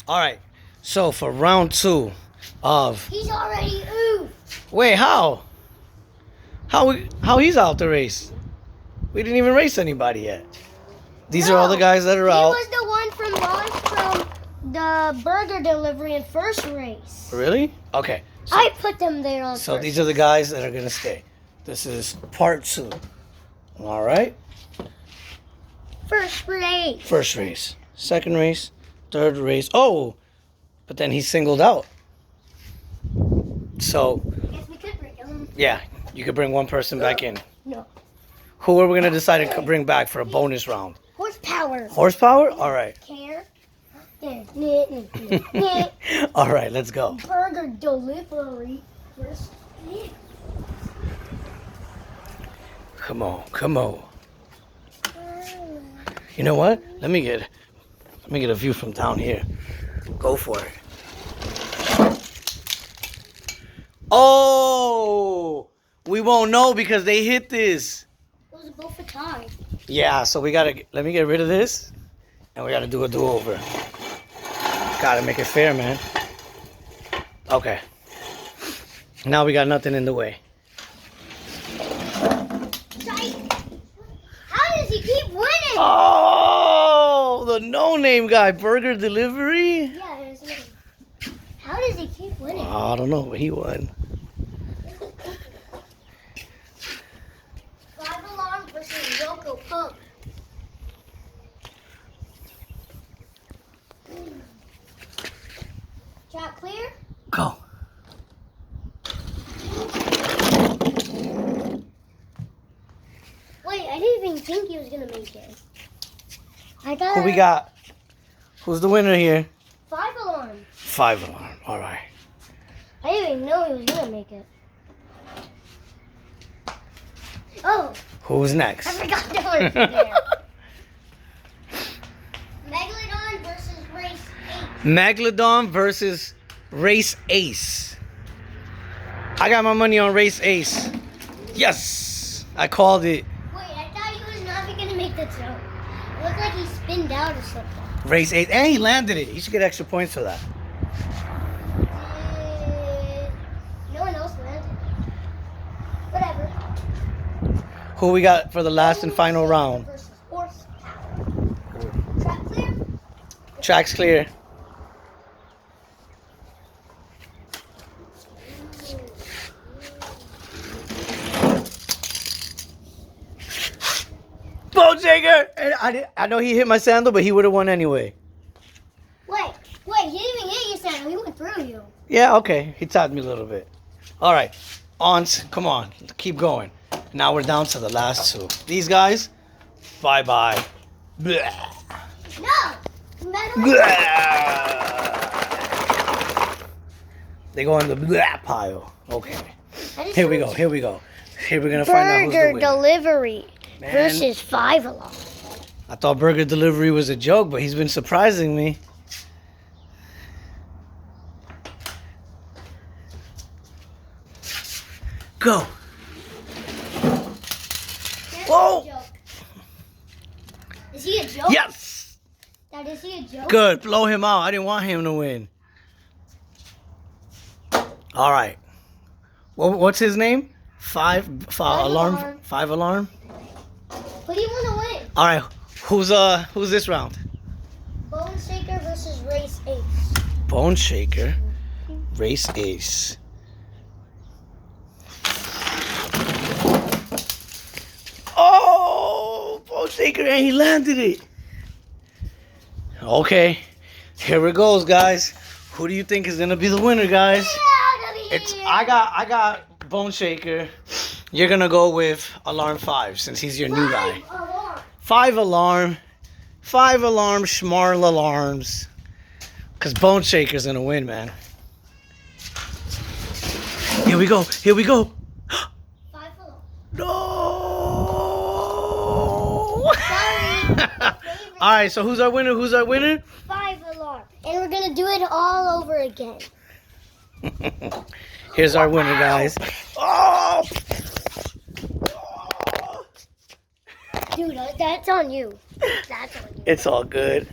All right. So for round 2 of He's already ooh. wait, how? How he's out the race? We didn't even race anybody yet. These are all the guys that are out. He was the one from the burger delivery in first race. Really? Okay. So, I put them there on so first. these are the guys that are gonna stay. This is part 2. All right. First race. First race, second race, third race. Oh, but then he's singled out. So Guess we could bring him. yeah, you could bring one person back in. No. Who are we gonna decide to bring back for a bonus round? Horsepower. Horsepower? All right. Care. All right, let's go. Burger delivery. First. Come on, come on. You know what? Let me get a view from down here. Go for it. Oh, we won't know because they hit this. It was both a tie. Yeah, so let me get rid of this, and we gotta do a do-over. Gotta make it fair, man. Okay. Now we got nothing in the way. How does he keep winning? Oh, the no-name guy, burger delivery. Yeah, his name. How does he keep winning? I don't know, but he won. 5 Alarm versus Loco Punk. Track clear? Go. Wait, I didn't even think he was gonna make it. Who we got? Who's the winner here? 5 Alarm. 5 Alarm. All right. I didn't even know he was gonna make it. Oh, Who's next? I forgot the horse there. Megalodon versus Race 8. Megalodon versus Race Ace. I got my money on Race Ace. Yes, I called it. Wait, I thought he was not gonna make the jump. It looked like he spinned out or something. Race Ace, and he landed it. He should get extra points for that. No one else landed. Whatever. Who we got for the last and final round? Versus Horsepower. Track clear? Track's clear. Bone shaker! And I know he hit my sandal, but he would have won anyway. Wait, he didn't even hit your sandal. He went through you. Yeah, okay. He tapped me a little bit. All right. Come on. Keep going. Now we're down to the last 2. These guys, bye-bye. Bleh. No! Metal. Bleh. They go in the bleh pile. Okay. Here we go. Here we go. Here we're going to find out who's the Burger winner. delivery Man. versus 5 Alarm. I thought burger delivery was a joke, but he's been surprising me. Go. Whoa. Is he a joke? Yes. Dad, is he a joke? Good. Blow him out. I didn't want him to win. All right. What's his name? Five alarm. Alarm. 5 Alarm. What do you want to win? All right. Who's this round? Bone Shaker versus Race Ace. Bone Shaker. Race Ace. Oh, Bone Shaker, and he landed it. Okay, here it goes, guys. Who do you think is gonna be the winner, guys? I got Bone Shaker. You're gonna go with Alarm 5 since he's your new guy. 5 Alarm. 5 Alarm, Schmarl Alarms. Cause Bone Shaker's gonna win, man. Here we go. Here we go. 5 Alarm. No. Sorry. All right. So who's our winner? Who's our winner? 5 Alarm. And we're going to do it all over again. Here's our winner, guys. Oh. Dude, that's on you. That's on you. It's all good.